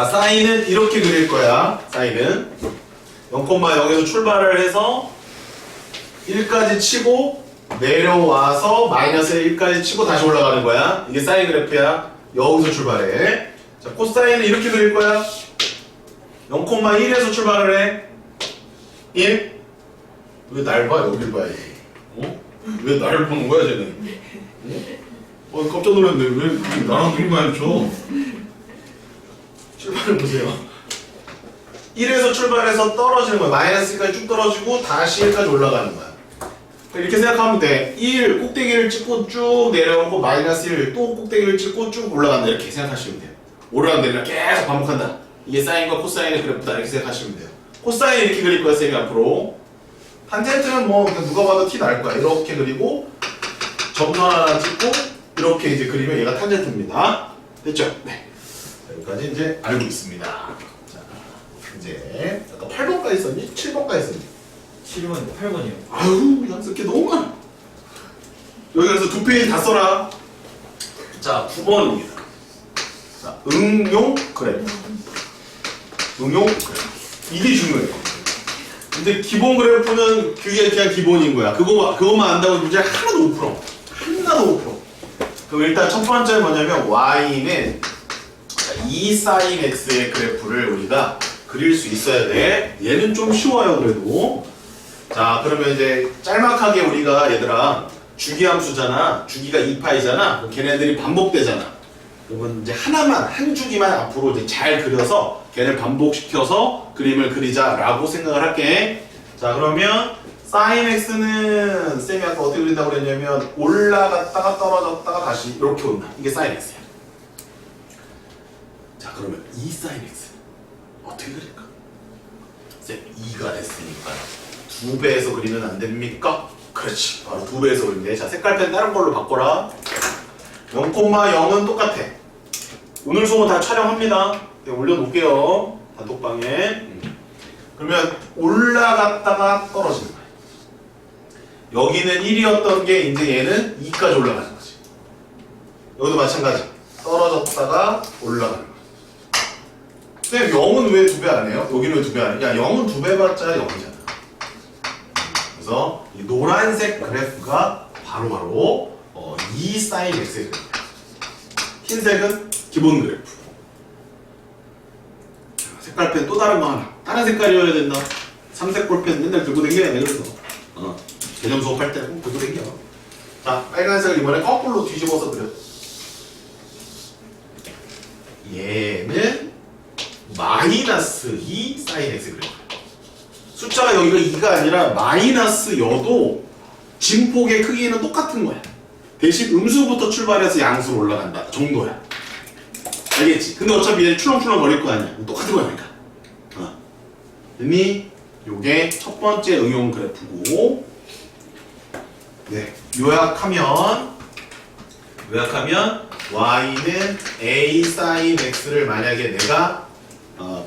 사인은 이렇게 그릴 거야. 사인은 0,0에서 출발을 해서 1까지 치고 내려와서 마이너스 1까지 치고 다시 올라가는 거야. 이게 사인 그래프야. 여기서 출발해. 자, 코사인은 이렇게 그릴 거야. 0,1에서 출발을 해. 1. 왜 날 봐? 여길 봐야지. 어? 왜 나를 보는 거야, 쟤는? 깜짝 놀랐네. 왜 나랑 그림 마주쳐? 출발을 보세요. 1에서 출발해서 떨어지는 거야. 마이너스까지 쭉 떨어지고 다시 1까지 올라가는 거야. 이렇게 생각하면 돼. 1 꼭대기를 찍고 쭉 내려오고 마이너스 1 또 꼭대기를 찍고 쭉 올라간다. 이렇게 생각하시면 돼요. 오르락 내리락 계속 반복한다. 이게 사인과 코사인의 그래프다. 이렇게 생각하시면 돼요. 코사인 이렇게 그릴 거야, 쌤이 앞으로. 탄젠트는 뭐 누가 봐도 티 날 거야. 이렇게 그리고 점선 하나 찍고 이렇게 이제 그리면 얘가 탄젠트입니다. 됐죠? 네. 여기까지 이제 알고 있습니다. 자, 이제 아까 8번까지 썼니? 7번까지 썼니? 7번, 8번이요. 아유, 그냥 쓸게 너무 많아. 여기 가서 두 페이지 다 써라. 자, 9번입니다. 자, 응용 그래프. 응용 그래프. 이게 중요해요. 근데 기본 그래프는 그게 그냥 기본인 거야. 그것만 안다고 문제 하나도 못 풀어. 하나도 못 풀어. 그럼 일단 첫 번째 뭐냐면 y는 2 sin x의 그래프를 우리가 그릴 수 있어야 돼. 얘는 좀 쉬워요, 그래도. 자, 그러면 이제 짤막하게 우리가 얘들아 주기함수잖아. 주기가 2파이잖아. 걔네들이 반복되잖아. 그러면 이제 하나만, 한 주기만 앞으로 이제 잘 그려서 걔를 반복시켜서 그림을 그리자라고 생각을 할게. 자, 그러면 sin x는 쌤이 아까 어떻게 그린다고 그랬냐면 올라갔다가 떨어졌다가 다시 이렇게 온다. 이게 sin x야. 자, 그러면 2 sin x 어떻게 그릴까? 쌤 2가 됐으니까 2배에서 그리면 안 됩니까? 그렇지, 바로 2배에서 그리는데. 자, 색깔펜 다른 걸로 바꿔라. 0,0은 똑같아. 오늘 수업은 다 촬영합니다. 네, 올려놓을게요, 단톡방에. 그러면 올라갔다가 떨어지는 거야. 여기는 1이었던 게 이제 얘는 2까지 올라가는 거지. 여기도 마찬가지. 떨어졌다가 올라가는 거야. 쌤, 0은 왜 2배 안 해요? 여기는 왜 2배 안 해? 야, 0은 2배 봤자 0이잖아. 그래서 이 노란색 그래프가 바로 2 sin x의 그래프. 흰색은 기본 그래프. 색깔펜 또 다른 거 하나. 다른 색깔이어야 된다. 삼색 볼펜 맨날 들고 다녀야 돼. 그래서 개념 수업할 때 꼭 들고 다녀. 자, 빨간색을 이번에 거꾸로 뒤집어서 그려. 얘는 마이너스 2 sin x 그래프. 숫자가 여기가 2가 아니라 마이너스 여도 진폭의 크기는 똑같은 거야. 대신 음수부터 출발해서 양수로 올라간다 정도야. 알겠지? 근데 어차피 얘 출렁출렁 거릴 거 아니야. 똑같은 거니까. 그러니 요게 첫 번째 응용 그래프고, 네, 요약하면 y는 a sin x를 만약에 내가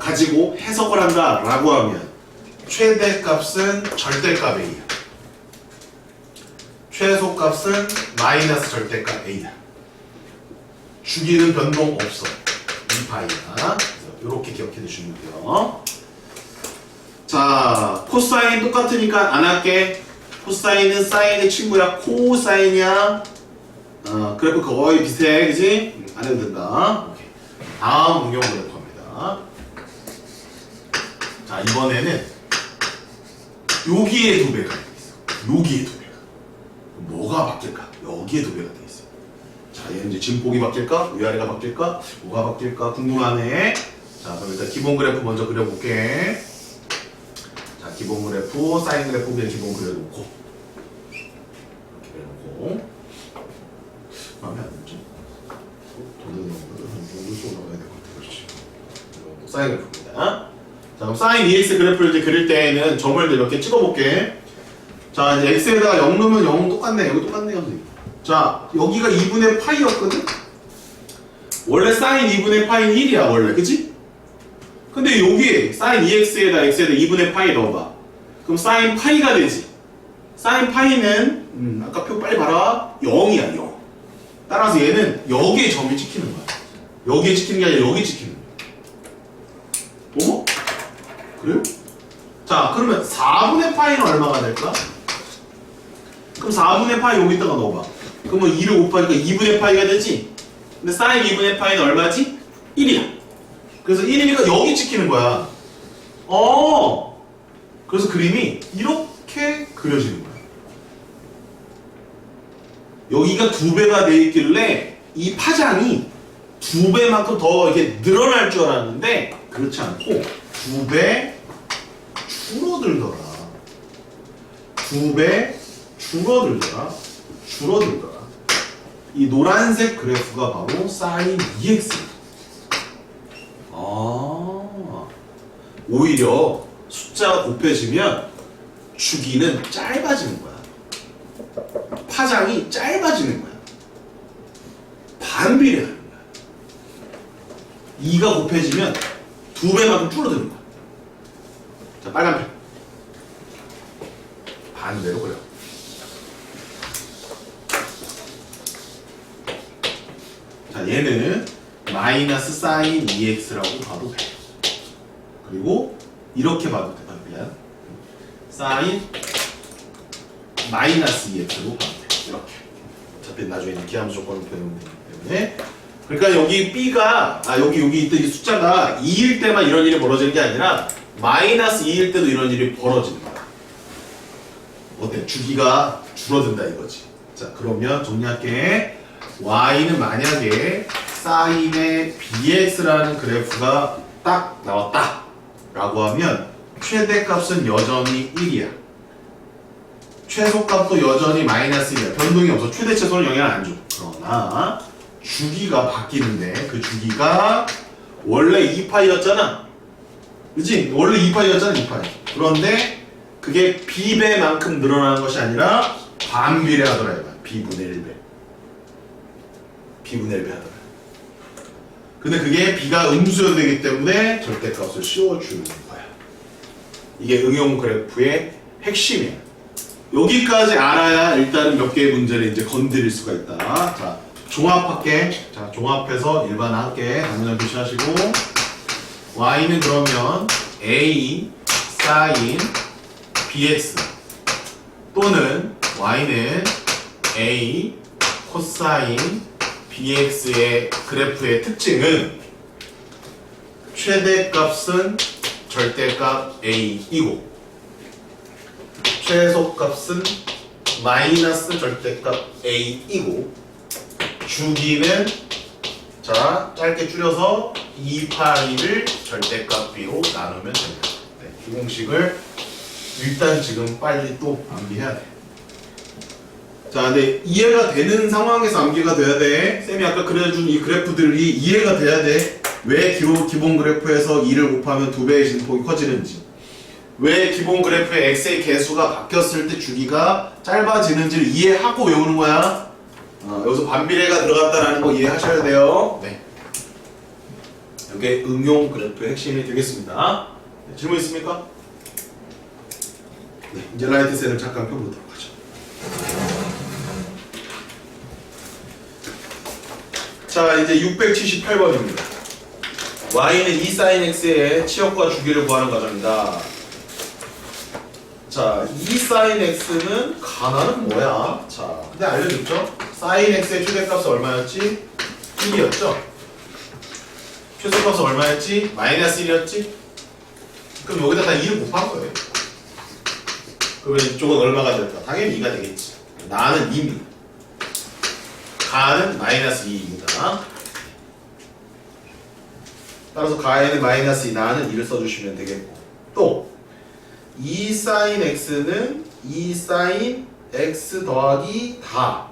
가지고 해석을 한다 라고 하면 최대값은 절대값 a야. 최소값은 마이너스 절대값 a야. 주기는 변동 없어. 2파이야. 이렇게 기억해 두시면 돼요. 자, 코사인 똑같으니까 안 할게. 코사인은 사인의 친구야. 코사인이야. 그래프 거의 비슷해, 그지? 안 해도 된다. 오케이. 다음 응용 그래프 갑니다. 자, 이번에는 여기에 2배가 돼 있어. 여기에 2배가. 뭐가 바뀔까? 여기에 2배가 돼 있어. 자, 얘는 이제 진폭이 바뀔까? 위아래가 바뀔까? 뭐가 바뀔까? 궁금하네. 자, 그럼 일단 기본 그래프 먼저 그려볼게. 자, 기본 그래프, 사인 그래프 그냥 기본 그려놓고. 이렇게 그려놓고. 마음에 안 들지? 돈을 넣어야 될 것 같아. 그렇지. 사인 그래프입니다. 자, 그럼 사인 2x 그래프를 이제 그릴 때에는 점을 이렇게 찍어볼게. 자, 이제 x에다가 0 넣으면 0은 똑같네. 여기 똑같네요, 선생님. 자, 여기가 2분의 파이였거든? 원래 사인 2분의 파이는 1이야, 원래. 그치? 근데 여기 사인 2x에다 x에다 2분의 파이 넣어봐. 그럼 사인 파이가 되지. 사인 파이는 아까 표 빨리 봐라. 0이야, 0. 따라서 얘는 여기에 점이 찍히는 거야. 여기에 찍히는 게 아니라 여기 찍히는 거야. 그래요? 자, 그러면 4분의 파이는 얼마가 될까? 그럼 4분의 파이 여기다가 넣어봐. 그러면 2를 곱하니까 2분의 파이가 되지? 근데 사인 2분의 파이는 얼마지? 1이야. 그래서 1이니까 여기 찍히는 거야. 그래서 그림이 이렇게 그려지는 거야. 여기가 2배가 돼 있길래 이 파장이 2배만큼 더 이렇게 늘어날 줄 알았는데 그렇지 않고 2배 줄어들더라. 2배 줄어들더라. 이 노란색 그래프가 바로 사인 2x. 오히려 숫자가 곱해지면 주기는 짧아지는 거야. 파장이 짧아지는 거야. 반비례하는 거야. 2가 곱해지면 2배만큼 줄어드는 거야. 자, 빨간 펜. 반대로 그려. 자, 얘는 마이너스 사인 2x라고 봐도 돼. 그리고 이렇게 봐도 돼. 미안. 사인 마이너스 2x로 봐도 돼. 이렇게. 어차피 나중에 기하함수 조건을 배우면 되기 때문에. 그러니까 여기 b가 여기 있던 이 숫자가 2일 때만 이런 일이 벌어지는 게 아니라 마이너스 2일 때도 이런 일이 벌어지는 거야. 어때? 주기가 줄어든다 이거지. 자, 그러면 정리할게. y는 만약에 사인의 bx라는 그래프가 딱 나왔다 라고 하면 최대값은 여전히 1이야. 최소값도 여전히 마이너스 1이야. 변동이 없어. 최대 최소는 영향을 안 줘. 그러나 주기가 바뀌는데 그 주기가 원래 2파이였잖아. 그치? 원래 2파이였잖아. 2파이. 그런데 그게 b배만큼 늘어나는 것이 아니라 반비례하더라. b분의 1배. b분의 1배 하더라. 근데 그게 b가 음수여야 되기 때문에 절대값을 씌워주는 거야. 이게 응용 그래프의 핵심이야. 여기까지 알아야 일단은 몇 개의 문제를 이제 건드릴 수가 있다. 자, 종합할게. 자, 종합해서 일반할게. 단문을 표시하시고 y는 그러면 a sin bx 또는 y는 a 코사인 bx의 그래프의 특징은 최대값은 절대값 a이고 최소값은 마이너스 절대값 a이고 주기는 자 짧게 줄여서 2파이를 절대값 b로 나누면 됩니다. 네, 이 공식을 일단 지금 빨리 또 암기해야 돼. 자, 근데 이해가 되는 상황에서 암기가 돼야 돼. 쌤이 아까 그려준 이 그래프들이 이해가 돼야 돼. 왜 기본 그래프에서 2를 곱하면 2배의 진폭이 커지는지, 왜 기본 그래프의 x의 개수가 바뀌었을 때 주기가 짧아지는지를 이해하고 외우는 거야. 여기서 반비례가 들어갔다라는 거 이해하셔야 돼요. 네. 이게 응용 그래프의 핵심이 되겠습니다. 네, 질문 있습니까? 네, 이제 라이트 셀을 잠깐 펴보도록 하죠. 자, 이제 678번입니다. y는 2 sin x의 치역과 주기를 구하는 과정입니다. 자, 2 sin x는 가나는 뭐야? 자, 근데 알려줬죠? sin x의 최대값은 얼마였지? 1이었죠? 최소값은 얼마였지? 마이너스 1이었지? 그럼 여기다가 2를 곱한 거예요. 그러면 이쪽은 얼마가 될까? 당연히 2가 되겠지. 나는 2입니다. 가는 마이너스 2입니다. 따라서 가에는 마이너스 2, 나는 2를 써주시면 되겠고, 또 2 sin x는 2 sin x 더하기 다.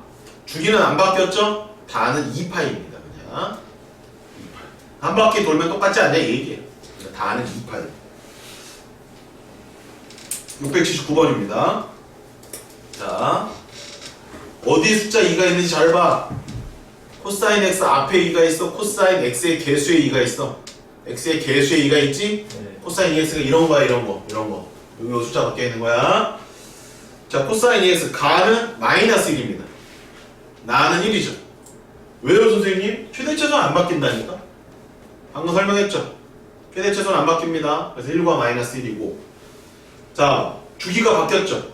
주기는 안 바뀌었죠? 다는 2파입니다. 그냥 2파. 한 바퀴 돌면 똑같지 않냐 이 얘기예요. 다는 2파입니다. 679번입니다. 자, 어디 숫자 2가 있는지 잘 봐. 코사인 x 앞에 2가 있어. 코사인 x의 개수에 2가 있어. x의 개수에 2가 있지? 네. 코사인 2x가 이런 거야, 이런 거. 여기 숫자 바뀌어 있는 거야. 자, 코사인 2x 가는 마이너스 1입니다. 나는 1이죠. 왜요, 선생님? 최대 최소 안 바뀐다니까? 방금 설명했죠? 최대 최소는 안 바뀝니다. 그래서 1과 마이너스 1이고. 자, 주기가 바뀌었죠.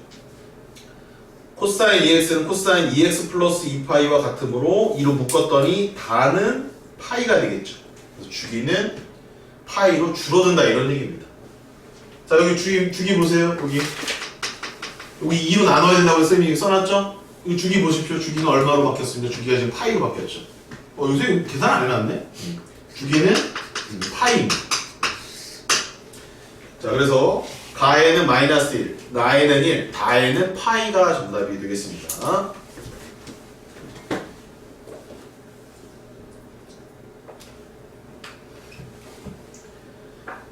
코사인 2x는 코사인 2x 플러스 2파이와 같으므로 2로 묶었더니 다는 파이가 되겠죠. 그래서 주기는 파이로 줄어든다 이런 얘기입니다. 자, 여기 주기 보세요. 여기 2로 나눠야 된다고 쌤이 써놨죠? 여기 주기 보십시오. 주기가 얼마로 바뀌었습니다. 주기가 지금 파이로 바뀌었죠. 요새 계산 안 해놨네? 주기는 파이입니다. 자, 그래서 가에는 마이너스 1, 나에는 1, 다에는 파이가 정답이 되겠습니다.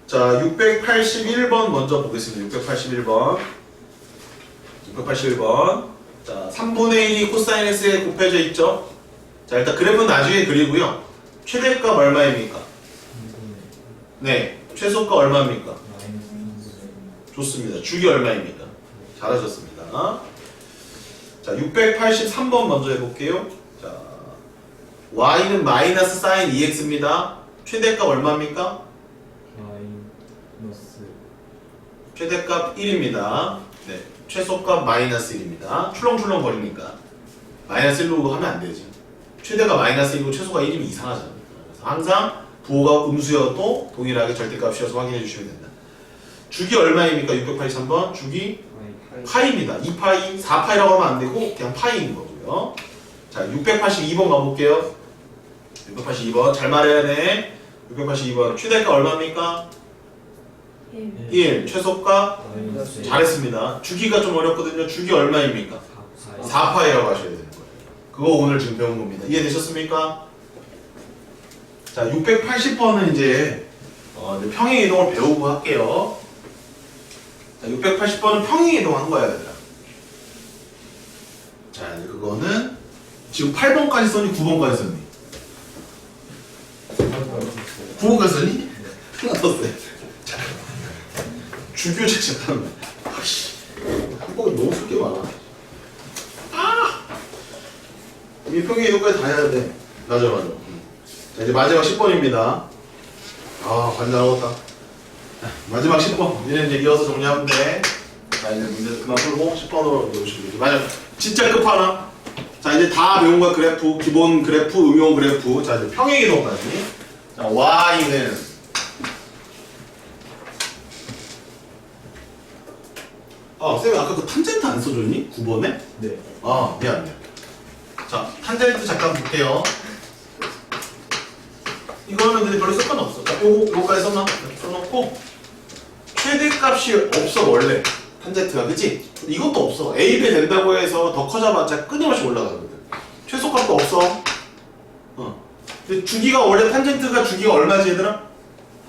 자, 681번 먼저 보겠습니다. 681번. 자, 3분의 1이 코사인 x에 곱해져 있죠? 자, 일단 그래프는 나중에 그리고요. 최대값 얼마입니까? 네, 최소값 얼마입니까? 좋습니다. 주기 얼마입니까? 잘하셨습니다. 자, 683번 먼저 해볼게요. 자, y는 마이너스 사인 2x입니다. 최대값 얼마입니까? 최대값 1입니다. 네, 최소값 마이너스 1입니다. 출렁출렁 거리니까 마이너스 1로 하면 안 되지. 최대가 마이너스 1이고 최소가 1이면 이상하잖아요. 그래서 항상 부호가 음수여도 동일하게 절대값이어서 확인해 주시면 된다. 주기 얼마입니까? 683번 주기 파이입니다. 2파이, 4파이라고 하면 안 되고 그냥 파이인 거고요. 자, 682번 가볼게요. 682번 잘 말해야 돼. 682번 최대값 얼마입니까? 1. 최소값? 잘했습니다. 주기가 좀 어렵거든요. 주기 얼마입니까? 4파이라고 하셔야 되는 거예요. 그거 오늘 지금 배운 겁니다. 이해되셨습니까? 자, 680번은 이제 평행이동을 배우고 할게요. 자, 680번은 평행이동 한 거야, 얘들아. 자, 그거는 지금 8번까지 썼니? 9번까지 썼니? 9번까지 썼니? 하나 더 써. 자, 주교제 잠깐만. 아씨, 한번이 너무 쓸 게 많아. 이 평행이동까지 다 해야 돼. 맞아. 자, 이제 마지막 10번입니다. 관장하겠다. 마지막 10번. 얘는 이제 이어서 정리하면 돼. 자, 이제 문제 그만 풀고 10번으로 넣으시면 마지막 진짜 끝판왕. 자, 이제 다 배운 거야. 그래프, 기본 그래프, 응용 그래프. 자, 이제 평행이동까지. 자, y는 쌤이 아까 그 탄젠트 안 써줬니? 9번에? 네. 미안. 자, 탄젠트 잠깐 볼게요. 이거는 근데 별로 상관없어. 자, 요거까지 써놓고 최대값이 없어 원래 탄젠트가, 그치? 이것도 없어. A배 된다고 해서 더 커져봤자 끊임없이 올라가거든. 최소값도 없어. 근데 주기가 원래 탄젠트가 주기가 얼마지 얘들아?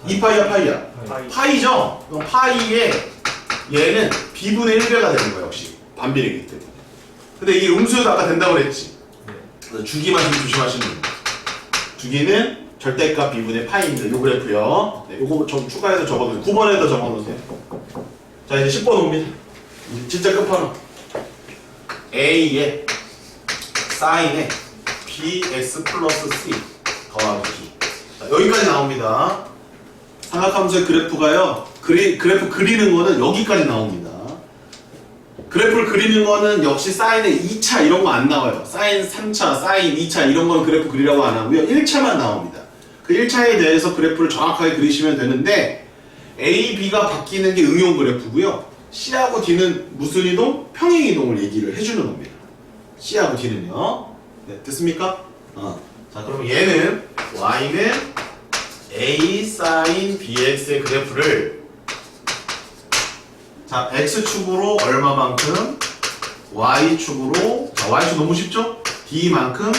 2파이야 파이야? 파이죠? 그럼 파이에 얘는 b분의 1배가 되는 거야. 역시 반비례이기 때문에. 근데 이게 음수여도 아까 된다고 그랬지? 그래서 주기만 좀 조심하시면 됩니다. 주기는 절대값 b분의 파이입니다. 요 그래프요. 네, 요거 좀 추가해서 적어두세요. 9번에다 적어놓으세요. 자, 이제 10번 옵니다. 이제 진짜 끝판왕. A에 사인에 bx 플러스 c 더하기 b. 자, 여기까지 나옵니다. 삼각함수의 그래프가요. 그래프 그리는 거는 여기까지 나옵니다. 그래프를 그리는 거는 역시 사인의 2차 이런 거 안 나와요. 사인 3차, 사인 2차 이런 거는 그래프 그리라고 안 하고요. 1차만 나옵니다. 그 1차에 대해서 그래프를 정확하게 그리시면 되는데 A, B가 바뀌는 게 응용 그래프고요. C하고 D는 무슨 이동? 평행 이동을 얘기를 해주는 겁니다. C하고 D는요. 네, 됐습니까? 자, 그러면 얘는 Y는 A sin BX의 그래프를 자, X축으로 얼마만큼, Y축으로, 자, Y축 너무 쉽죠? D만큼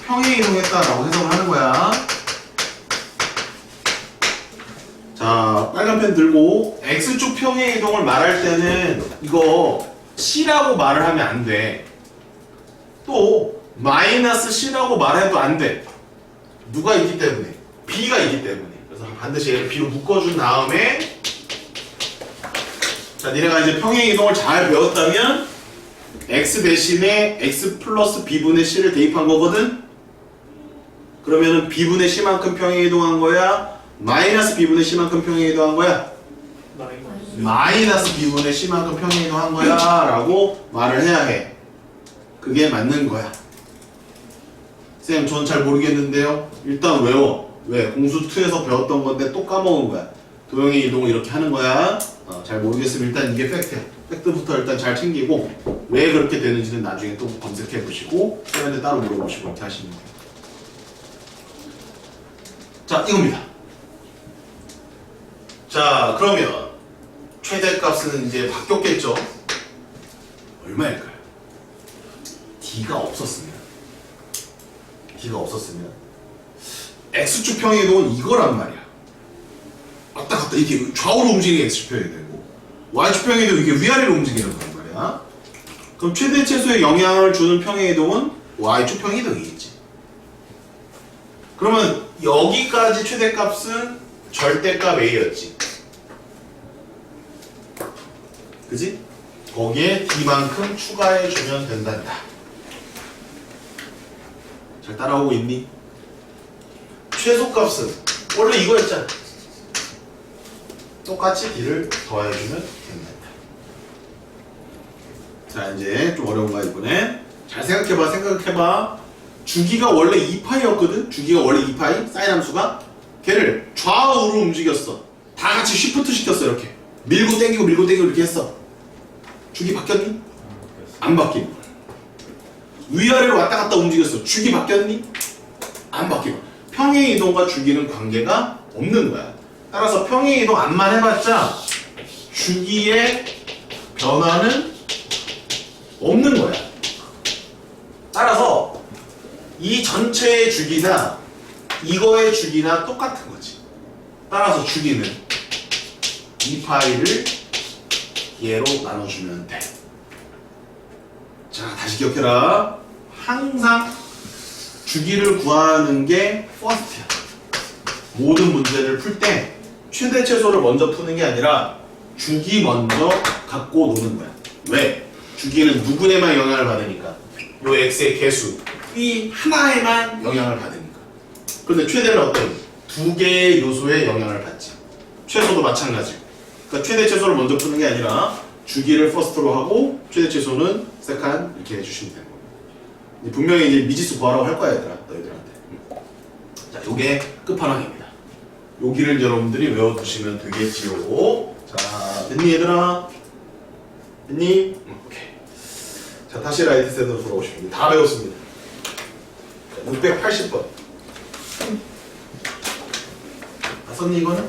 평행이동했다라고 해석을 하는 거야. 자, 빨간 펜 들고 X축 평행이동을 말할 때는 이거 C라고 말을 하면 안 돼. 또 마이너스 C라고 말해도 안 돼. 누가 있기 때문에? B가 있기 때문에. 그래서 반드시 얘를 B로 묶어준 다음에 자, 니네가 이제 평행이동을 잘 배웠다면 x 대신에 x 플러스 b분의 c를 대입한 거거든? 그러면은 b분의 c만큼 평행이동한 거야? 마이너스 b분의 c만큼 평행 이동한 거야? 마이너스 b분의 c만큼 평행 이동한 거야 라고 말을 해야 해. 그게 맞는 거야. 쌤, 전 잘 모르겠는데요. 일단 외워. 왜? 공수2에서 배웠던 건데 또 까먹은 거야. 도형의 이동을 이렇게 하는 거야. 잘 모르겠으면 일단 이게 팩트야. 팩트부터 일단 잘 챙기고 왜 그렇게 되는지는 나중에 또 검색해 보시고 쌤한테 따로 물어보시고 이렇게 하시는 거예요. 자, 이겁니다. 자, 그러면 최대값은 이제 바뀌었겠죠? 얼마일까요? D가 없었으면 X축 평행 이동은 이거란 말이야. 왔다 갔다 이렇게 좌우로 움직이는 X축 평행이 되고 Y축 평행 이동은 이게 위아래로 움직이는 거란 말이야. 그럼 최대 최소의 영향을 주는 평행 이동은 Y축 평행 이동이겠지. 그러면 여기까지 최대값은 절대값 A였지. 그지? 거기에 D만큼 추가해주면 된단다. 잘 따라오고 있니? 최소값은 원래 이거였잖아. 똑같이 D를 더해주면 된단다. 자, 이제 좀 어려운 거야 이번에. 잘 생각해봐. 주기가 원래 2파이였거든? 주기가 원래 2파이? 사인 함수가? 걔를 좌우로 움직였어. 다 같이 쉬프트 시켰어. 이렇게 밀고 땡기고 이렇게 했어. 주기 바뀌었니? 안 바뀐 거야. 위아래로 왔다 갔다 움직였어. 주기 바뀌었니? 안 바뀐 거야. 평행 이동과 주기는 관계가 없는 거야. 따라서 평행 이동 안만 해봤자 주기의 변화는 없는 거야. 따라서 이 전체의 주기나 이거의 주기나 똑같은 거지. 따라서 주기는 2파이를 얘로 나눠주면 돼. 자, 다시 기억해라. 항상 주기를 구하는 게 퍼스트야. 모든 문제를 풀 때 최대 최소를 먼저 푸는 게 아니라 주기 먼저 갖고 노는 거야. 왜? 주기는 누구에만 영향을 받으니까. 요 x의 개수 이 하나에만 영향을 받으니까. 근데 최대는 어떤? 두 개의 요소에 영향을 받지. 최소도 마찬가지고. 그러니까 최대 최소를 먼저 푸는 게 아니라 주기를 퍼스트로 하고 최대 최소는 세컨 이렇게 해주시면 되는 겁니다. 분명히 이제 미지수 구하라고 할 거야 얘들아, 너희들한테. 자, 요게 끝판왕입니다. 여기를 여러분들이 외워두시면 되겠지요. 자, 됐니 얘들아? 됐니? 오케이. 자, 다시 라이트 셋으로 돌아오시면 다 배웠습니다. 680번. 다 썼니 이거는?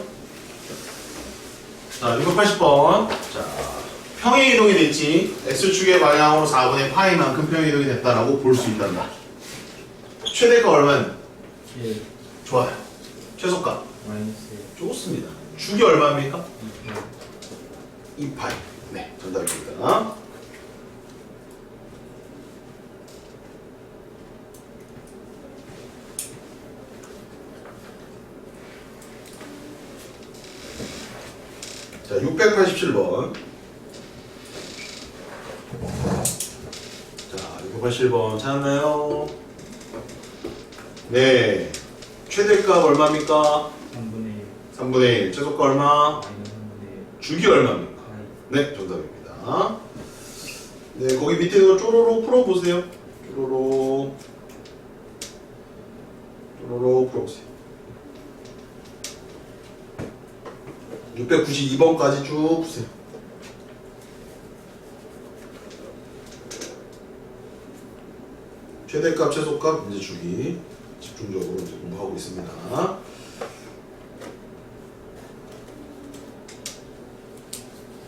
자, 680번. 자, 평행 이동이 됐지. X축의 방향으로 4분의 파이만큼 평행 이동이 됐다라고 볼 수 있단다. 최대가 얼마는? 1 좋아요. 최소값? 마이너스 좋습니다. 주기 얼마입니까? 2파이. 네, 정답입니다. 자, 687번. 자, 687번 찾았나요? 네. 최대값 얼마입니까? 3분의 1. 최소값 얼마? 주기 얼마입니까? 네, 정답입니다. 네, 거기 밑에도 쪼로로 풀어보세요. 쪼로로 풀어보세요. 692번까지 쭉 푸세요. 최대값, 최소값, 이제 주기 집중적으로 이제 공부하고 있습니다.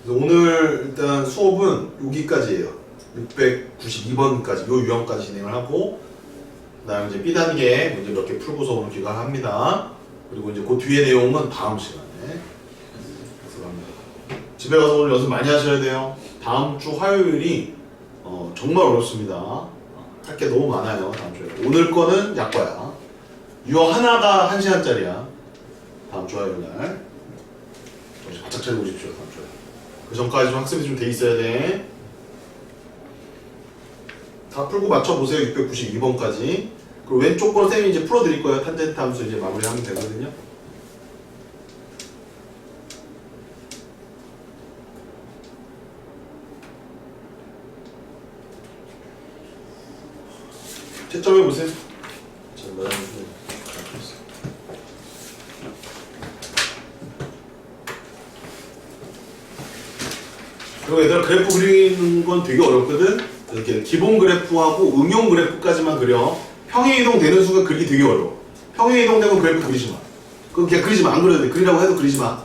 그래서 오늘 일단 수업은 여기까지예요. 692번까지 요 유형까지 진행을 하고 그다음에 이제 B단계 문제 몇 개 풀고서 오늘 귀가합니다. 그리고 이제 그 뒤에 내용은 다음 시간에 합니다. 집에 가서 오늘 연습 많이 하셔야 돼요. 다음 주 화요일이 정말 어렵습니다. 할 게 너무 많아요. 다음 주에. 오늘 거는 약과야. 유형 하나가 1시간짜리야. 다음 주 화요일 날. 정신 바짝 차리고 오십시오. 다음 주에. 그 전까지 좀 학습이 좀 돼 있어야 돼. 다 풀고 맞춰보세요. 692번까지. 그리고 왼쪽 거 쌤이 이제 풀어드릴 거예요. 탄젠트 함수 이제 마무리하면 되거든요. 채점해 보세요. 그리고 얘들아 그래프 그리는 건 되게 어렵거든. 이렇게 기본 그래프하고 응용 그래프까지만 그려. 평행이동 되는 순간 그리기 되게 어려워. 평행이동 되고 그래프 그리지 마. 그럼 그냥 그리지 마. 안 그려도 돼. 그리라고 해도 그리지 마.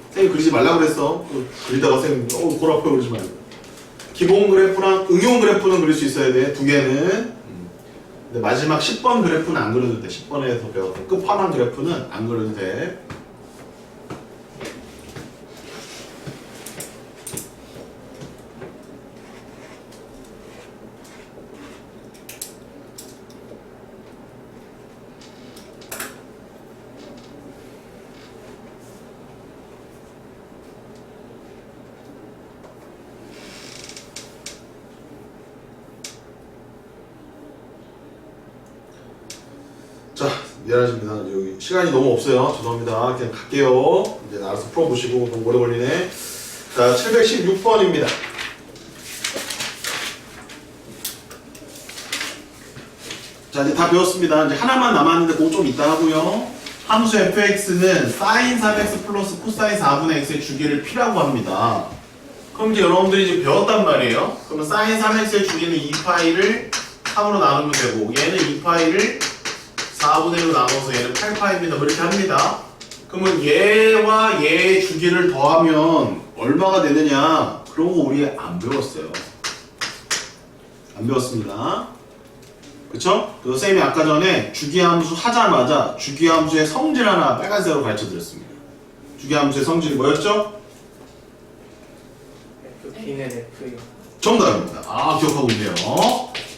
선생님 그리지 말라고 그랬어. 그리다가 선생님 골 아파 그러지 말고. 기본 그래프랑 응용 그래프는 그릴 수 있어야 돼. 두 개는. 근데 마지막 10번 그래프는 안 그려도 돼. 10번에서 배웠던 끝판왕 그래프는 안 그려도 돼. 자, 미안하십니다. 여기 시간이 너무 없어요. 죄송합니다. 그냥 갈게요. 이제 알아서 풀어보시고 너무 오래 걸리네. 자, 716번입니다. 자, 이제 다 배웠습니다. 이제 하나만 남았는데 그거 좀 이따 하고요. 함수 fx는 sin 3x 플러스 코사인 4분의 x의 주기를 p라고 합니다. 그럼 이제 여러분들이 지금 배웠단 말이에요. 그러면 sin 3x의 주기는 2파이를 3으로 나누면 되고 얘는 2파이를 4분의 1로 나눠서 얘는 8파입니다. 그렇게 합니다. 그러면 얘와 얘의 주기를 더하면 얼마가 되느냐? 그런 거 우리 안 배웠어요. 안 배웠습니다. 그쵸? 그래서 쌤이 아까 전에 주기함수 하자마자 주기함수의 성질 하나 빨간색으로 가르쳐 드렸습니다. 주기함수의 성질이 뭐였죠? F는 F요. 정답입니다. 아, 기억하고 있네요.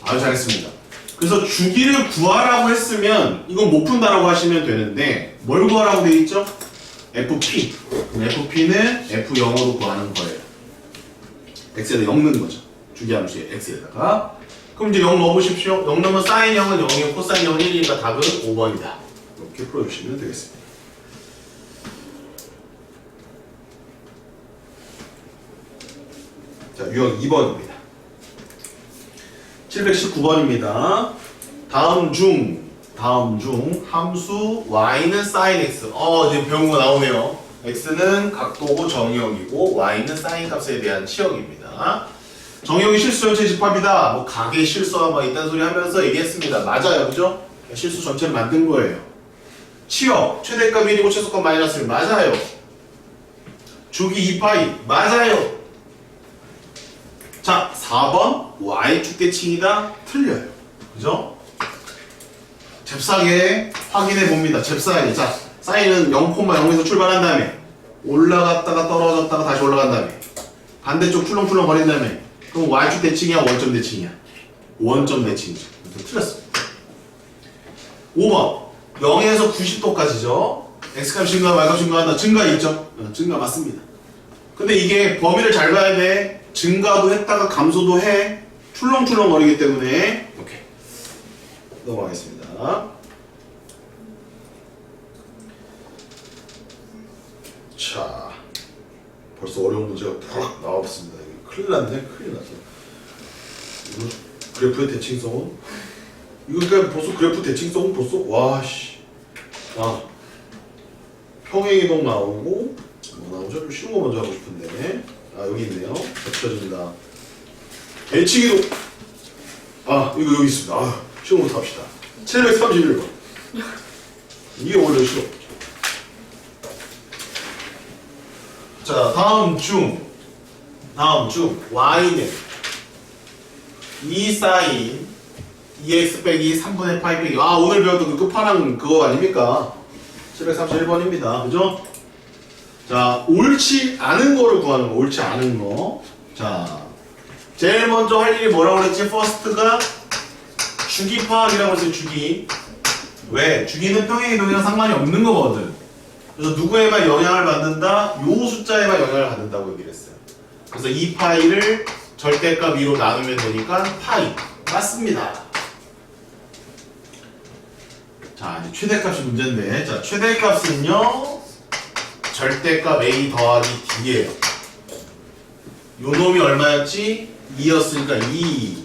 아주 잘했습니다. 그래서 주기를 구하라고 했으면 이건 못 푼다라고 하시면 되는데 뭘 구하라고 되어 있죠? FP. 그럼 FP는 F0으로 구하는 거예요. X에다 0 넣는 거죠. 주기함수에 X에다가. 그럼 이제 0 넣어보십시오. 0 넣으면 사인 0은 0이고 코사인 0은 1이니까 답은 5번이다. 이렇게 풀어주시면 되겠습니다. 자, 유형 2번입니다. 719번입니다. 다음 중 함수 y는 sin x. 이제 배운 거 나오네요. x는 각도고 정의역이고 y는 sin 값에 대한 치역입니다. 정의역이 실수 전체 집합이다. 뭐 각의 실수와 뭐 이딴 소리 하면서 얘기했습니다. 맞아요, 그죠? 실수 전체를 만든 거예요. 치역 최대값 1이고 최소값 마이너스 1 맞아요. 주기 2파이 맞아요. 자, 4번 y축대칭이다 틀려요. 그죠? 잽싸게 확인해 봅니다. 잽싸게. 자, 사인은 0,0에서 출발한 다음에 올라갔다가 떨어졌다가 다시 올라간 다음에 반대쪽 출렁출렁 거린 다음에 그럼 y축대칭이야 원점 대칭이야? 원점 대칭이죠. 틀렸습니다. 5번 0에서 90도까지죠. x값 증가, y값 증가한다. 증가 있죠? 증가 맞습니다. 근데 이게 범위를 잘 봐야 돼. 증가도 했다가 감소도 해. 출렁출렁 거리기 때문에 오케이. 넘어가겠습니다. 자, 벌써 어려운 문제가 탁 나와봤습니다. 큰일 났네. 큰일 났어. 이거 그래프의 대칭성은? 이거 그러니까 벌써 그래프 대칭성은 벌써? 와씨. 아, 평행이동 나오고 뭐 나오죠? 좀 쉬운 거 먼저 하고 싶은데. 아, 여기 있네요. 겹쳐진다. 대칭이동. 아, 이거 여기 있습니다. 아, 쉬운 거부터 합시다. 731번. 이게 원래 쉬워. 자, 다음 중 y는 2 사인 2x 빼기 3분의 파이 빼기. 아, 오늘 배웠던 그 끝판왕 그거 아닙니까? 731번입니다. 그죠? 자, 옳지 않은 거를 구하는 거. 옳지 않은 거. 자, 제일 먼저 할 일이 뭐라고 그랬지? first가 주기 파악이라고 했어요. 주기. 왜? 주기는 평행이동이랑 상관이 없는 거거든. 그래서 누구에만 영향을 받는다? 요 숫자에만 영향을 받는다고 얘기를 했어요. 그래서 2파이를 절대값 2로 나누면 되니까 파이. 맞습니다. 자, 이제 최대값이 문제인데, 자, 최대값은요, 절대값 a 더하기 d예요. 요 놈이 얼마였지? 2였으니까 2.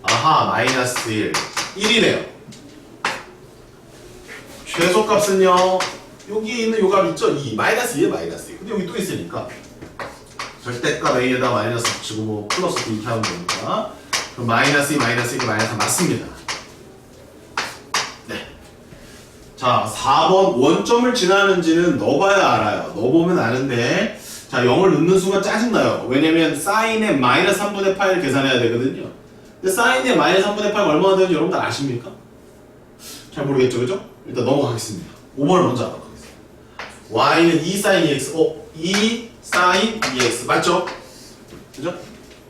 아하, 마이너스 1. 1이네요. 최소값은요. 여기 있는 요 값 있죠? 2. 마이너스 2에 마이너스 2. 근데 여기 또 있으니까 절대값 A에다 마이너스 붙이고 뭐 플러스 B 이렇게 하면 되니까 그럼 마이너스 2, 마이너스 2, 마이너스 3 맞습니다. 네. 자, 4번 원점을 지나는지는 넣어봐야 알아요. 넣어보면 아는데 자, 0을 넣는 순간 짜증나요. 왜냐면 사인의 마이너스 3분의 파이를 계산해야 되거든요. 근데 사인의 마이너스 3분의 파이가 얼마나 되는지 여러분들 아십니까? 잘 모르겠죠, 그죠? 일단 넘어가겠습니다. 5번을 먼저 알아보겠습니다. y는 2 sin 2x, 2 sin 2x 맞죠? 그죠?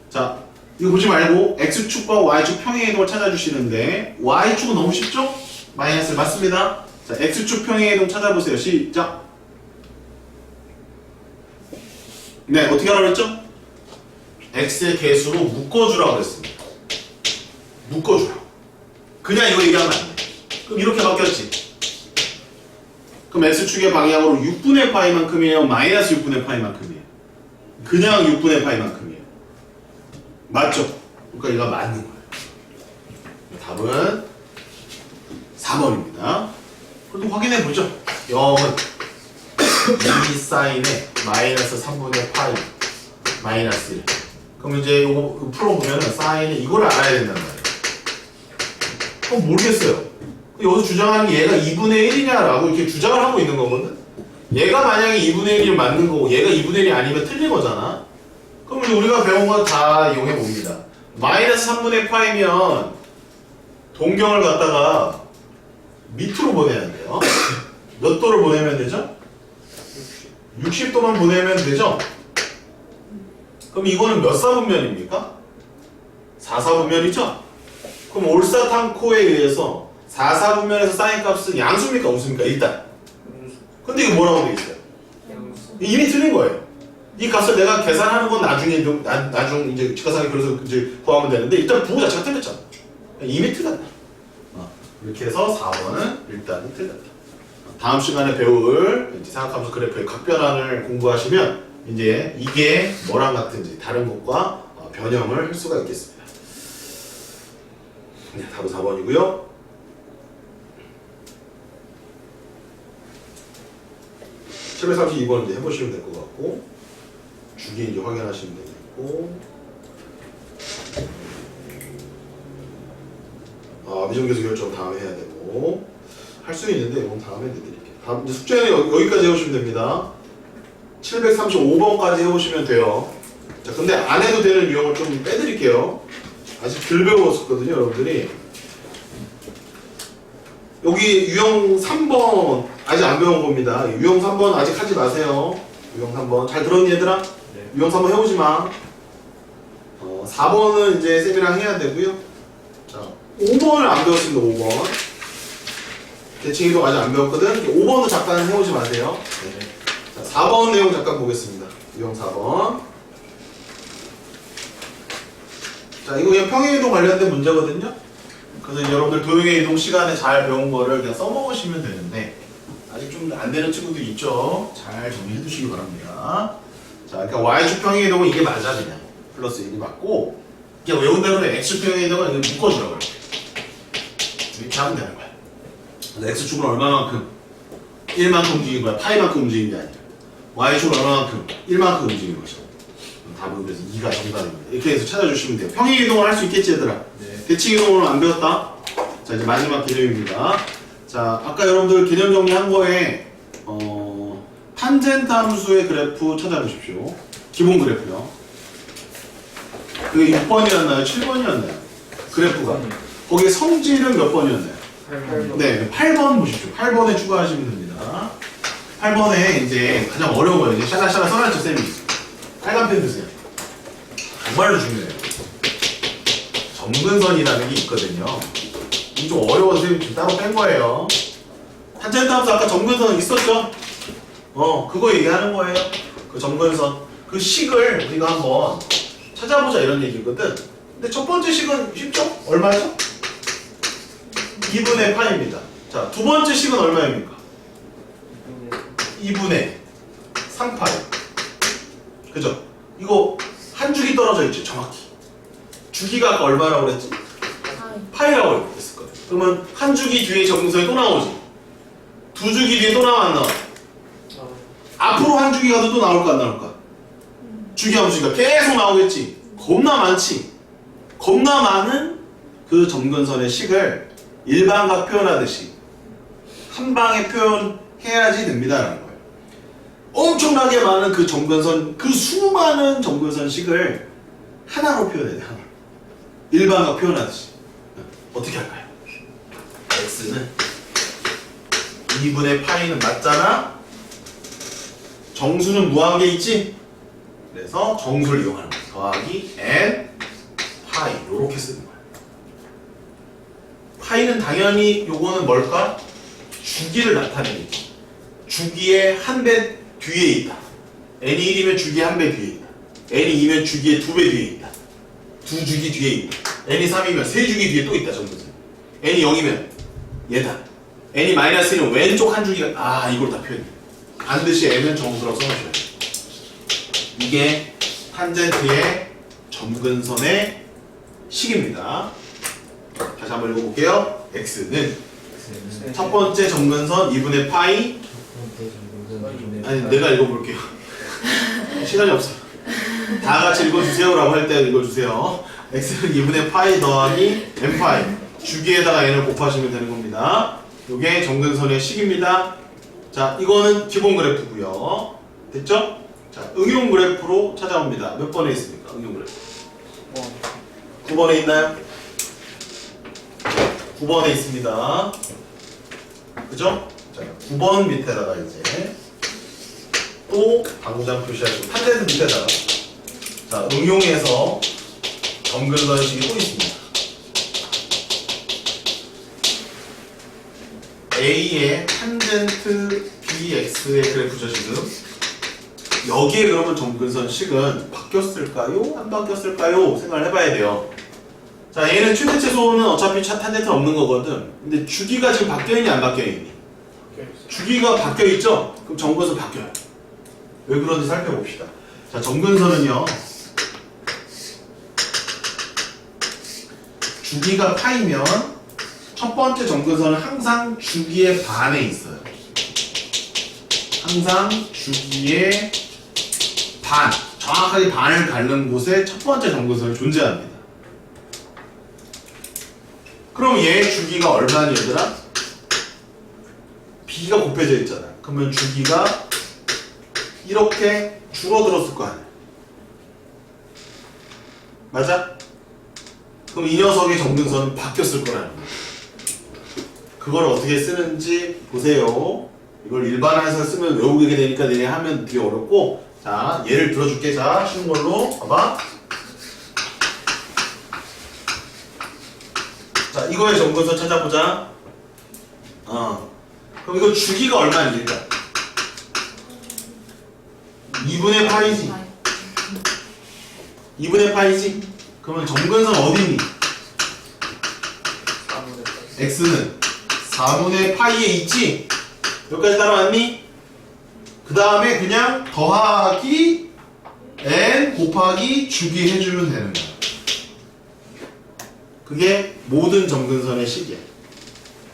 자, 이거 보지 말고 x축과 y축 평행 이동을 찾아주시는데 y축은 너무 쉽죠? 마이너스 맞습니다. 자, x축 평행 이동 찾아보세요. 시작. 네, 어떻게 하라고 했죠? x의 개수로 묶어주라고 했습니다. 묶어줘요. 그냥 이거 얘기하면 안 돼. 그럼 이렇게 바뀌었지. 그럼 x축의 방향으로 6분의 파이만큼이에요? 마이너스 6분의 파이만큼이에요? 그냥 6분의 파이만큼이에요. 맞죠? 그러니까 이거 맞는 거예요. 답은 4번입니다. 그래도 확인해 보죠. 0은 2 사인에 마이너스 3분의 파이 마이너스 1. 그럼 이제 이거 풀어보면은 사인이 이걸 알아야 된단 말이에요. 그럼 모르겠어요. 여기서 주장하는 게 얘가 2분의 1이냐라고 이렇게 주장을 하고 있는 거거든. 얘가 만약에 2분의 1이면 맞는 거고 얘가 2분의 1이 아니면 틀린 거잖아. 그럼 이제 우리가 배운 거 다 이용해 봅니다. 마이너스 3분의 파이면 동경을 갖다가 밑으로 보내야 돼요. 몇 도를 보내면 되죠? 60도만 보내면 되죠? 그럼 이거는 몇 사분면입니까? 4사분면이죠? 그럼 올사탕코에 의해서 4사분면에서 사인 값은 양수입니까? 음수입니까? 일단. 근데 이거 뭐라고 돼 있어요? 이미 틀린 거예요. 이 값을 내가 계산하는 건 나중에 나중 이제 직가상에 그래서 이제 구하면 되는데 일단 부호 자체가 틀렸잖아. 이미 틀렸다. 이렇게 해서 4번은 일단은 틀렸다. 다음 시간에 배울 이제 삼각함수 그래프의 각변환을 공부하시면 이제 이게 뭐랑 같은지 다른 것과 변형을 할 수가 있겠습니다. 네, 답은 4번이고요. 732번 이제 해보시면 될 것 같고 주기 이제 확인하시면 되겠고 미정계수 결정 다음에 해야 되고 할 수 있는데 이건 다음에 해드릴게요. 다음 이제 숙제는 여기까지 해오시면 됩니다. 735번까지 해오시면 돼요. 자, 근데 안 해도 되는 유형을 좀 빼드릴게요. 아직 덜 배웠었거든요, 여러분들이. 여기 유형 3번 아직 안 배운 겁니다. 유형 3번 아직 하지 마세요. 유형 3번 잘 들었니 얘들아? 네. 유형 3번 해오지 마. 4번은 이제 쌤이랑 해야 되고요. 자, 5번을 안 배웠습니다. 5번 대칭이동 아직 안 배웠거든. 5번도 잠깐 해오지 마세요. 네. 자, 4번 내용 잠깐 보겠습니다. 유형 4번. 자, 이거 그냥 평행이동 관련된 문제거든요. 그래서 여러분들 도형의 이동 시간에 잘 배운 거를 그냥 써먹으시면 되는데 아직 좀 안 되는 친구들 있죠. 잘 정리해 두시기 바랍니다. 자, 그러니까 y축 평행 이동은 이게 맞아 그냥 플러스 1이 맞고 그냥 외운 대로 x축 평행 이동은 이거 묶어주라고 이렇게 하면 되는 거야. x축은 얼마만큼 1만큼 움직인 거야. 파이만큼 움직인 게 아니라 y축은 얼마만큼 1만큼 움직인 것이야. 답은 그래서 2가 정답입니다. 이렇게 해서 찾아주시면 돼요. 평행 이동을 할 수 있겠지 얘들아? 네. 대칭 이동을 안 배웠다? 자, 이제 마지막 개념입니다. 자, 아까 여러분들 개념 정리한 거에 탄젠트 함수의 그래프 찾아보십시오. 기본 그래프요. 그게 6번이었나요? 7번이었나요? 그래프가. 거기에 성질은 몇 번이었나요? 8번. 네, 8번 보십시오. 8번에 추가하시면 됩니다. 8번에 이제 가장 어려운 거예요. 이제 샤라샤라 써놨죠, 쌤이. 빨간 펜 드세요. 정말로 중요해요. 점근선이라는 게 있거든요. 이게 좀 어려워서 좀 따로 뺀 거예요. 탄젠트 함수 아까 점근선 있었죠? 그거 얘기하는 거예요. 그 점근선. 그 식을 우리가 한번 찾아보자 이런 얘기거든. 근데 첫 번째 식은 쉽죠? 얼마죠? 2분의 파입니다. 자, 두 번째 식은 얼마입니까? 2분의 3파이. 그죠? 이거 한 줄이 떨어져 있죠, 정확히. 주기가 아까 얼마라고 그랬지? 파이라고 했을 거예요. 그러면 한 주기 뒤에 정근선이 또 나오지. 두 주기 뒤에 또 나와 안 나와? 앞으로 한 주기 가도 또 나올까 안 나올까? 주기하면 주기가 계속 나오겠지. 겁나 많지. 겁나 많은 그 점근선의 식을 일반각 표현하듯이 한 방에 표현해야지 됩니다라는 거예요. 엄청나게 많은 그 점근선, 그 수많은 점근선 식을 하나로 표현해야 돼. 하나. 일반각 표현하듯이. 어떻게 할까요? x는 2분의 파이는 맞잖아. 정수는 무한계 있지? 그래서 정수를 이용하는 거야. 더하기 n 파이 이렇게 쓰는 거야. 파이는 당연히 요거는 뭘까? 주기를 나타내겠지. 주기의 한 배 뒤에 있다. n이 1이면 주기의 한 배 뒤에 있다. n이 2면 주기의 두 배 뒤에 있다. 두 주기 뒤에 있다. n이 3이면 세 주기 뒤에 또 있다. 정도지. n이 0이면 얘다. n이 -1은 왼쪽 한 주기가 이걸 다 표현해. 반드시 n은 정수라고 써놓으셔야 돼. 이게 탄젠트의 점근선의 식입니다. 다시 한번 읽어볼게요. x는 첫 번째 점근선 2분의 파이. 아니 내가 읽어볼게요. 시간이 없어. 다 같이 읽어주세요라고 할 때 읽어주세요. x는 2분의 파이 더하기 n 파이. 주기에다가 n을 곱하시면 되는 겁니다. 이게 점근선의 식입니다. 자, 이거는 기본 그래프고요. 됐죠? 자, 응용 그래프로 찾아옵니다. 몇 번에 있습니까? 응용 그래프. 9번에 있나요? 9번에 있습니다. 그죠? 자, 9번 밑에다가 이제 또 방구장 표시하시고 탄젠트 밑에다가 자, 응용해서 점근선식이 또 있습니다. A의 탄젠트 BX의 그래프죠 지금. 여기에 그러면 점근선식은 바뀌었을까요? 안 바뀌었을까요? 생각을 해봐야 돼요. 자, 얘는 최대체소는 어차피 탄젠트는 없는 거거든. 근데 주기가 지금 바뀌어있니 안 바뀌어있니? 주기가 바뀌어있죠? 그럼 점근선 바뀌어요. 왜 그런지 살펴봅시다. 자, 점근선은요 주기가 파이면 첫 번째 점근선은 항상 주기의 반에 있어요. 항상 주기의 반, 정확하게 반을 가른 곳에 첫 번째 점근선이 존재합니다. 그럼 얘 주기가 얼마니 얘들아? B가 곱해져 있잖아. 그러면 주기가 이렇게 줄어들었을 거 아니야. 맞아? 그럼 이 녀석의 점근선은 바뀌었을 거라는 거야. 그걸 어떻게 쓰는지 보세요. 이걸 일반화해서 쓰면 외우게 되니까 내내 하면 되게 어렵고, 자, 예를 들어줄게. 자, 쉬운 걸로 봐봐. 자, 이거의 점근선 찾아보자. 그럼 이거 주기가 얼마니 일단? 2분의 파이지. 2분의 파이지? 그러면 점근선 어디니? x는 4분의 파이에 있지? 여기까지 따라왔니? 그 다음에 그냥 더하기 n 곱하기 주기 해주면 되는 거야. 그게 모든 점근선의 식이야.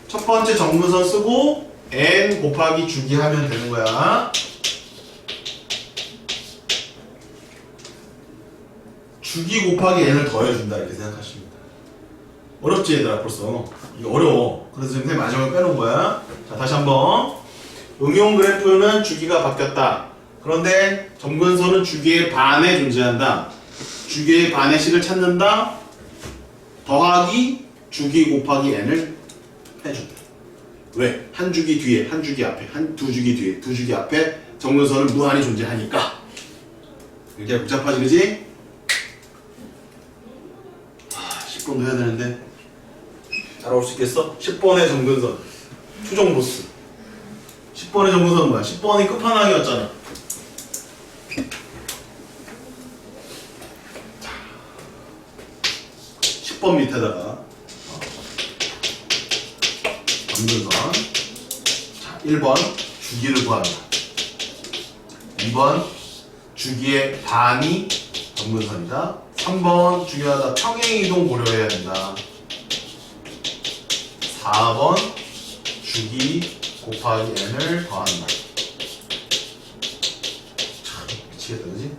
첫 번째 점근선 쓰고 n 곱하기 주기 하면 되는 거야. 주기 곱하기 n을 더해준다 이렇게 생각하십니다. 어렵지 얘들아 벌써. 이거 어려워. 그래서 선생님이 마지막에 빼놓은 거야. 자, 다시 한번. 응용 그래프는 주기가 바뀌었다. 그런데 점근선은 주기의 반에 존재한다. 주기의 반의 식을 찾는다. 더하기 주기 곱하기 n을 해준다. 왜? 한 주기 뒤에, 한 주기 앞에, 두 주기 뒤에, 두 주기 앞에 점근선은 무한히 존재하니까. 이게 복잡하지, 그지? 10번도 해야 되는데 따라올 수 있겠어? 10번의 점근선 추정 보스. 10번의 점근선은 뭐야? 10번이 끝판왕이었잖아. 자, 10번 밑에다가 점근선. 자, 1번 주기를 구한다. 2번 주기의 반이 점근선이다. 3번 중요하다. 평행이동 고려해야 된다. 4번 주기 곱하기 n을 더한다. 참 미치겠다 그지?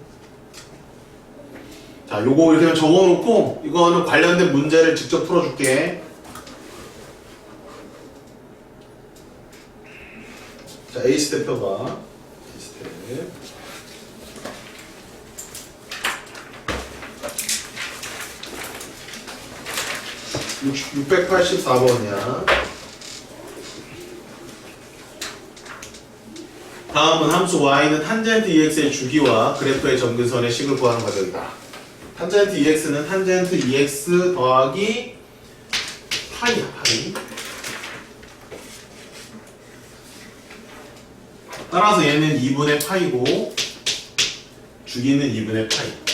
자 요거 이렇게 적어놓고 이거는 관련된 문제를 직접 풀어줄게. 자 A 스텝 펴봐. A 스텝 684번이야. 다음은 함수 y는 탄젠트 ex의 주기와 그래프의 점근선의 식을 구하는 과정이다. 탄젠트 ex는 탄젠트 ex 더하기 파이야, 파이. 따라서 얘는 2분의 파이고 주기는 2분의 파이.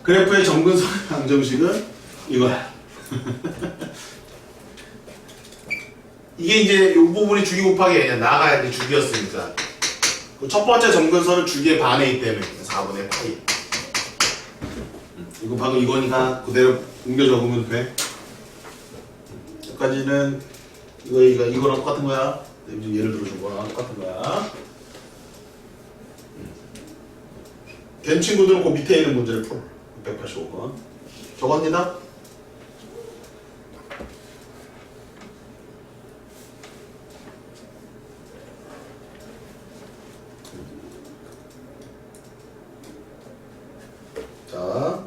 그래프의 점근선의 방정식은 이거야. 이게 이제 이 부분이 주기 곱하기 그냥 나가야 돼. 주기였으니까. 첫 번째 점근선은 주기의 반이기 때문에 4분의 파이. 이거 방금 이거니까 그대로 옮겨 적으면 돼. 여기까지는 이거랑 똑같은 거야. 예를 들어준 거랑 똑같은 거야. 된 친구들은 그 밑에 있는 문제를 풀어. 185번. 적었니다? 자,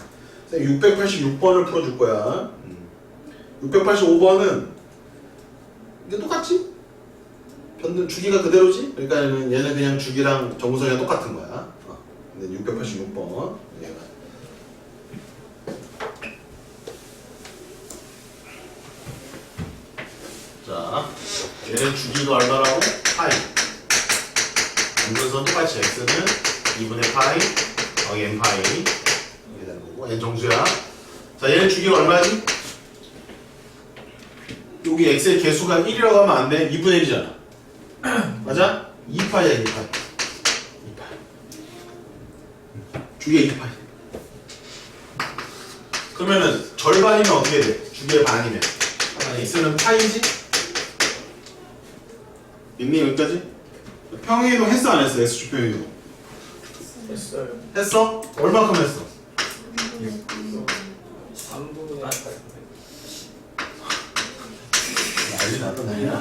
686번을 풀어줄 거야. 685번은 이게 똑같지? 변는 주기가 그대로지? 그러니까 얘는 그냥 주기랑 정근선이랑 똑같은 거야. 근데 686번 얘가 자, 얘는 주기가 얼마라고? 파이. 정근선 똑같이 x는 2분의 파이 더하기 n 파이 이렇게 되는 거고 n 정수야. 자, 얘는 주기가 얼마지? 여기 x의 개수가 1이라고 하면 안 돼. 2분의 1이잖아. 맞아? 2파이야, 2파이. 2파이. 주기가 2파이. 그러면은 절반이면 어떻게 돼? 주기의 반이면. x는 파이지? 있니 여기까지? 평행이동 했어 안 했어? x축 평행이동. 했어요. 했어? 얼마큼 했어? 3분의 난리 났다 난리야.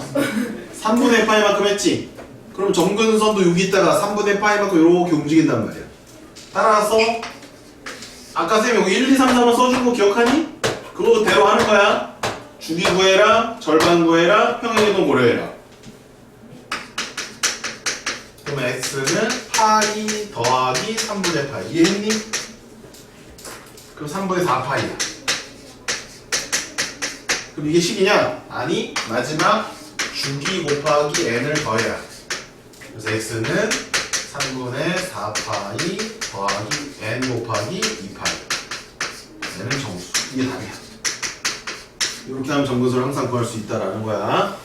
3분의 파이만큼 했지? 그럼 정근선도 여기 있다가 3분의 파이만큼 이렇게 움직인단 말이야. 따라서 아까 쌤이 여기 1, 2, 3, 4번 써준 거 기억하니? 그거 그대로 하는 거야. 주기 구해라, 절반 구해라, 평행이동 고려해라. 그러면 x는 파이 더하기 3분의 파이. 이해했니? 그럼 3분의 4파이야. 그럼 이게 식이냐? 아니, 마지막 주기 곱하기 n을 더해라. 그래서 x는 3분의 4파이 더하기 n 곱하기 2파이. n은 정수. 이게 답이야. 이렇게 하면 정근선을 항상 구할 수 있다라는 거야.